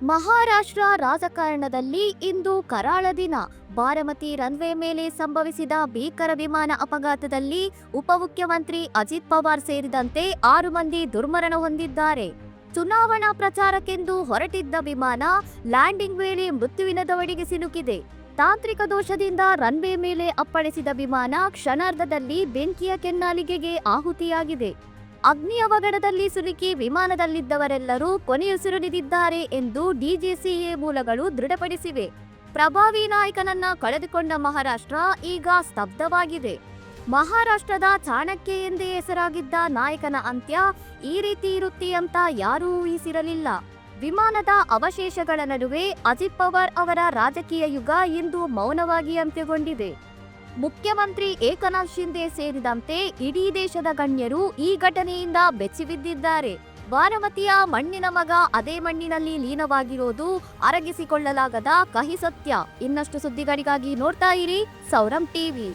ಮಹಾರಾಷ್ಟ್ರ ರಾಜಕಾರಣದಲ್ಲಿ ಇಂದು ಕರಾಳ ದಿನ. ಬಾರಾಮತಿ ರನ್ವೇ ಮೇಲೆ ಸಂಭವಿಸಿದ ಭೀಕರ ವಿಮಾನ ಅಪಘಾತದಲ್ಲಿ ಉಪಮುಖ್ಯಮಂತ್ರಿ ಅಜಿತ್ ಪವಾರ್ ಸೇರಿದಂತೆ 6 ಮಂದಿ ದುರ್ಮರಣ ಹೊಂದಿದ್ದಾರೆ. ಚುನಾವಣಾ ಪ್ರಚಾರಕ್ಕೆಂದು ಹೊರಟಿದ್ದ ವಿಮಾನ ಲ್ಯಾಂಡಿಂಗ್ ವೇಳೆ ಮೃತ್ಯುವಿನ ದವಡೆಗೆ ಸಿಲುಕಿದೆ. ತಾಂತ್ರಿಕ ದೋಷದಿಂದ ರನ್ವೇ ಮೇಲೆ ಅಪ್ಪಳಿಸಿದ ವಿಮಾನ ಕ್ಷಣಾರ್ಧದಲ್ಲಿ ಬೆಂಕಿಯ ಕೆನ್ನಾಲಿಗೆಗೆ ಆಹುತಿಯಾಗಿದೆ. ಅಗ್ನಿ ಅವಘಡದಲ್ಲಿ ಸಿಲುಕಿ ವಿಮಾನದಲ್ಲಿದ್ದವರೆಲ್ಲರೂ ಕೊನೆಯುಸಿರೆಳೆದಿದ್ದಾರೆ ಎಂದು ಡಿಜಿಸಿಎ ಮೂಲಗಳು ದೃಢಪಡಿಸಿವೆ. ಪ್ರಭಾವಿ ನಾಯಕನನ್ನ ಕಳೆದುಕೊಂಡ ಮಹಾರಾಷ್ಟ್ರ ಈಗ ಸ್ತಬ್ಧವಾಗಿದೆ. ಮಹಾರಾಷ್ಟ್ರದ ಚಾಣಕ್ಯ ಎಂದೇ ಹೆಸರಾಗಿದ್ದ ನಾಯಕನ ಅಂತ್ಯ ಈ ರೀತಿ ಇರುತ್ತೆ ಅಂತ ಯಾರೂ ಊಹಿಸಿರಲಿಲ್ಲ. ವಿಮಾನದ ಅವಶೇಷಗಳ ನಡುವೆ ಅಜಿತ್ ಪವಾರ್ ಅವರ ರಾಜಕೀಯ ಯುಗ ಇಂದು ಮೌನವಾಗಿ ಅಂತ್ಯಗೊಂಡಿದೆ. ಮುಖ್ಯಮಂತ್ರಿ ಏಕನಾಥ್ ಶಿಂದೆ ಸೇರಿದಂತೆ ಇಡೀ ದೇಶದ ಗಣ್ಯರು ಈ ಘಟನೆಯಿಂದ ಬೆಚ್ಚಿಬಿದ್ದಿದ್ದಾರೆ. ಬಾರಾಮತಿಯ ಮಣ್ಣಿನ ಮಗ ಅದೇ ಮಣ್ಣಿನಲ್ಲಿ ಲೀನವಾಗಿರೋದು ಅರಗಿಸಿಕೊಳ್ಳಲಾಗದ ಕಹಿ ಸತ್ಯ. ಇನ್ನಷ್ಟು ಸುದ್ದಿಗಳಿಗಾಗಿ ನೋಡ್ತಾ ಇರಿ ಸೌರಂ ಟಿವಿ.